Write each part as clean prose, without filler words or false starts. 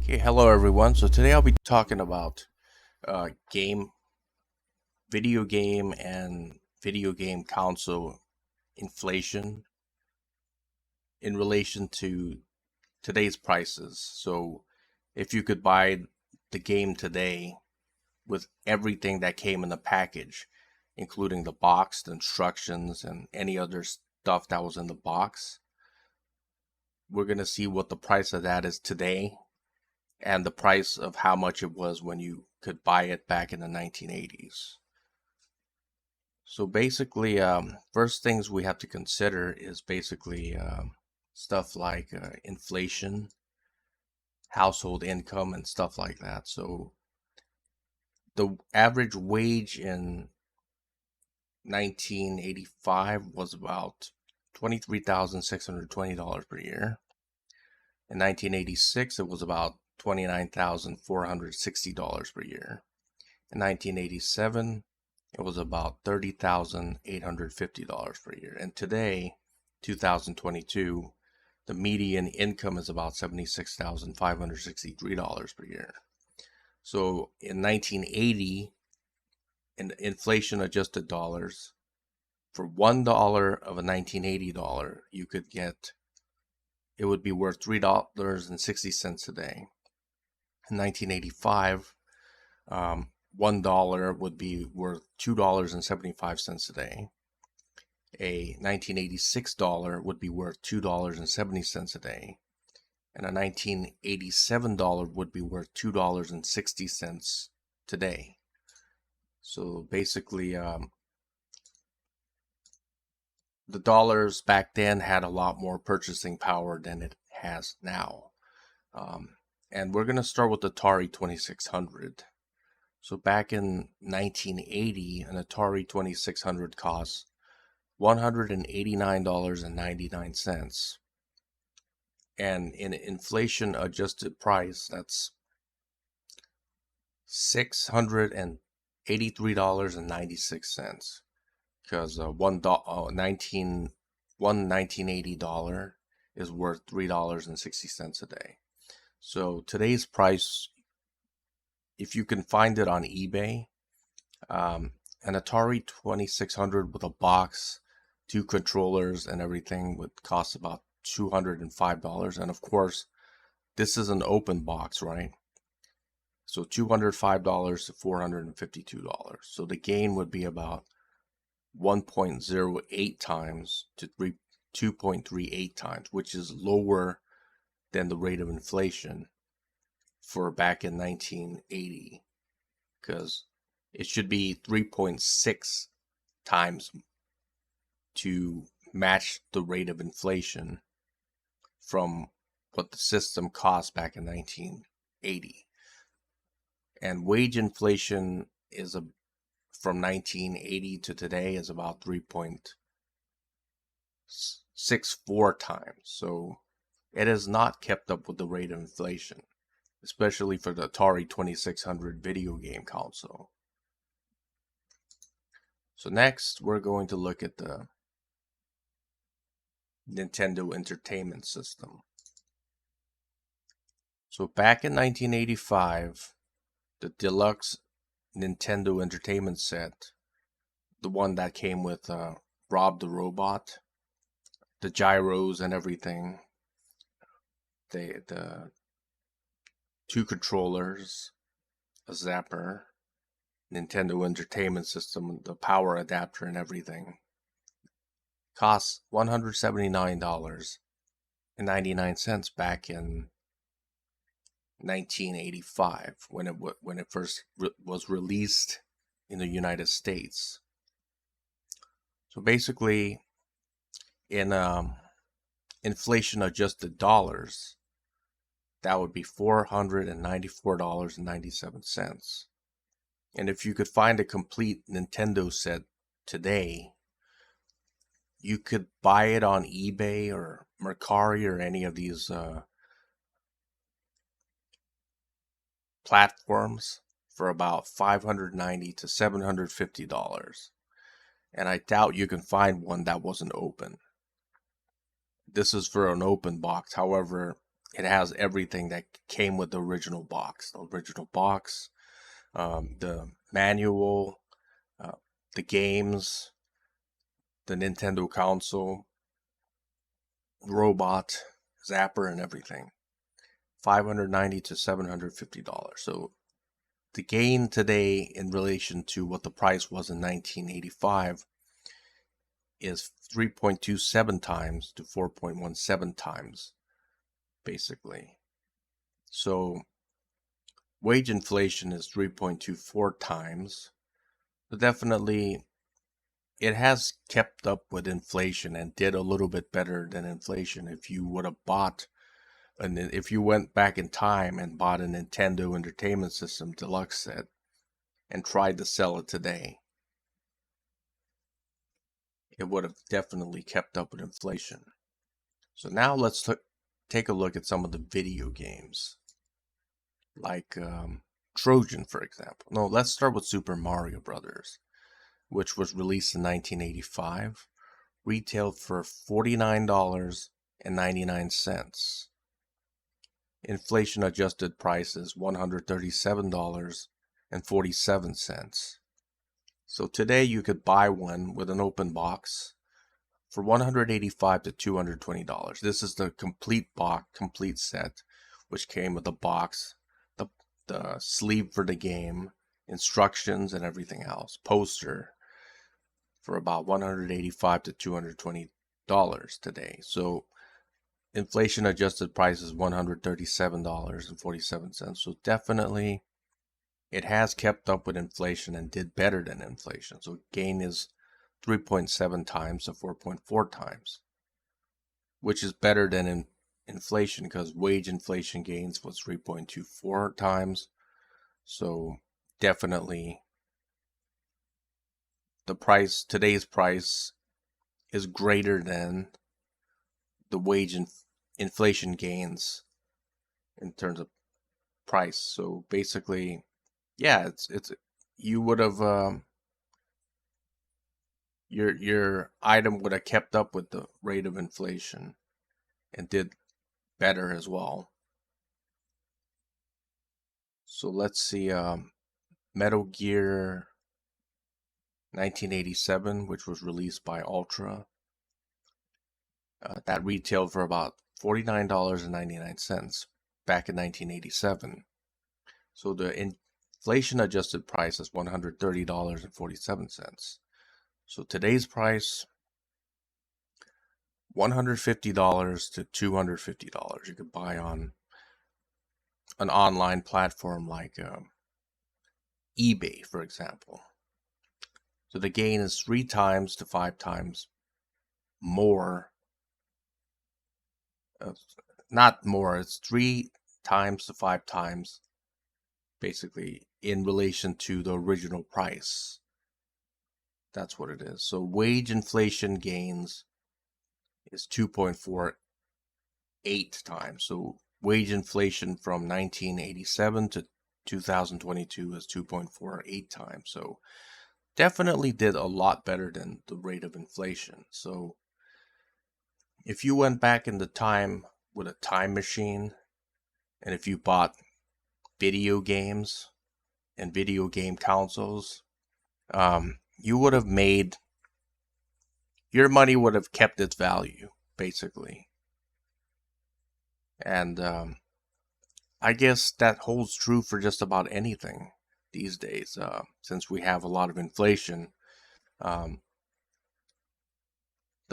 Okay, hello everyone. So today I'll be talking about video game and video game console inflation in relation to today's prices. So if you could buy the game today with everything that came in the package, including the box, the instructions, and any other stuff that was in the box, we're going to see what the price of that is today and the price of how much it was when you could buy it back in the 1980s. So basically, first things we have to consider is basically stuff like inflation, household income, and stuff like that. So the average wage in 1985 was about $23,620 per year. In 1986, it was about $29,460 per year. In 1987, it was about $30,850 per year. And today, 2022, the median income is about $76,563 per year. So in 1980, in inflation adjusted dollars, for $1 of a 1980 dollar, you could get, it would be worth $3.60 today. In 1985, $1 would be worth $2.75 today. A 1986 dollar would be worth $2.70 a day. And a 1987 dollar would be worth $2.60 today. So basically, the dollars back then had a lot more purchasing power than it has now. And we're going to start with the Atari 2600. So back in 1980, an Atari 2600 cost $189.99. And in inflation adjusted price, that's $683.96. Because one 1980 dollar is worth $3.60 a day. So today's price, if you can find it on eBay, an Atari 2600 with a box, 2 controllers, and everything would cost about $205. And of course, this is an open box, right? So $205 to $452. So the gain would be about 1.08 times to 2.38 times, which is lower than the rate of inflation for back in 1980, because it should be 3.6 times to match the rate of inflation from what the system cost back in 1980. And wage inflation is from 1980 to today is about 3.64 times. So it has not kept up with the rate of inflation, especially for the Atari 2600 video game console. So next, we're going to look at the Nintendo Entertainment System. So back in 1985, the deluxe Nintendo Entertainment Set, the one that came with Rob the Robot, the gyros and everything, the 2 controllers, a zapper, Nintendo Entertainment System, the power adapter and everything, cost $179.99 back in 1985 when it first was released in the United States. So basically, in inflation adjusted dollars, that would be $494.97. And if you could find a complete Nintendo set today, you could buy it on eBay or Mercari or any of these platforms for about $590 to $750. And I doubt you can find one that wasn't open. This is for an open box. However, it has everything that came with the original box. The original box, the manual, uh, the games, the Nintendo console, robot, zapper, and everything. $590 to $750. So the gain today in relation to what the price was in 1985 is 3.27 times to 4.17 times, basically. So wage inflation is 3.24 times. But definitely, it has kept up with inflation and did a little bit better than inflation. If you would have bought, and if you went back in time and bought a Nintendo Entertainment System Deluxe set and tried to sell it today, it would have definitely kept up with inflation. So now let's take a look at some of the video games, like Trojan, for example. No, let's start with Super Mario Brothers, which was released in 1985, retailed for $49.99. Inflation adjusted price is $137.47. So today you could buy one with an open box for $185 to $220. This is the complete box, complete set, which came with the box, the sleeve for the game, instructions, and everything else. Poster for about $185 to $220 today. So inflation adjusted price is $137.47. So definitely it has kept up with inflation and did better than inflation. So gain is 3.7 times to 4.4 times, which is better than inflation, because wage inflation gains was 3.24 times. So definitely the price, today's price, is greater than the wage inflation gains in terms of price. So basically, yeah, it's you would have your item would have kept up with the rate of inflation and did better as well. So let's see, Metal Gear 1987, which was released by Ultra, that retailed for about $49.99 back in 1987. So the inflation adjusted price is $130.47. So today's price, $150 to $250. You could buy on an online platform like eBay, for example. So the gain is 3 times to 5 times more. Not more, it's 3 times to 5 times, basically, in relation to the original price. That's what it is. So wage inflation gains is 2.48 times. So wage inflation from 1987 to 2022 is 2.48 times. So definitely did a lot better than the rate of inflation. So if you went back in the time with a time machine, and if you bought video games and video game consoles, you would have made, your money would have kept its value, basically. And I guess that holds true for just about anything these days, since we have a lot of inflation. The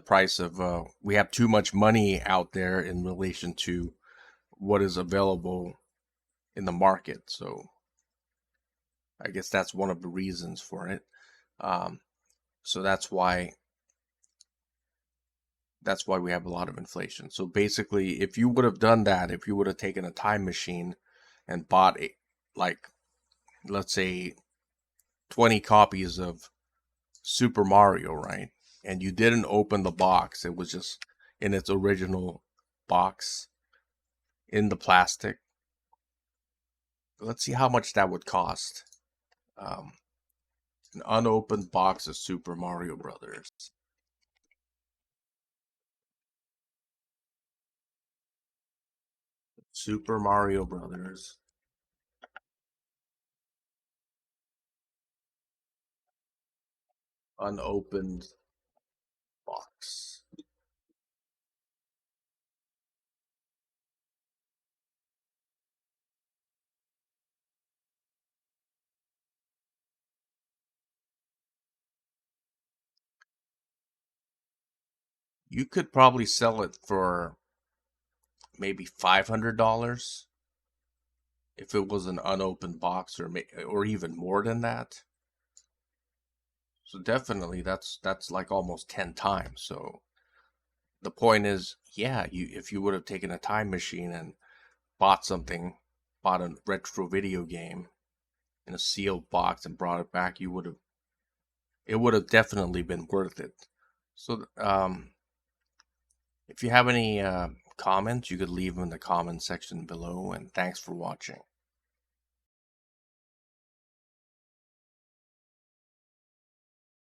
price of, we have too much money out there in relation to what is available in the market. So I guess that's one of the reasons for it. So that's why we have a lot of inflation. So basically, if you would have done that, if you would have taken a time machine and bought like, let's say 20 copies of Super Mario, right? And you didn't open the box, it was just in its original box in the plastic. Let's see how much that would cost. An unopened box of Super Mario Brothers. Super Mario Brothers. Unopened box. You could probably sell it for maybe $500 if it was an unopened box, or even more than that. So definitely that's like almost 10 times. So the point is, yeah, you if you would have taken a time machine and bought something, bought a retro video game in a sealed box and brought it back, it would have definitely been worth it. So if you have any comments, you could leave them in the comment section below, and thanks for watching.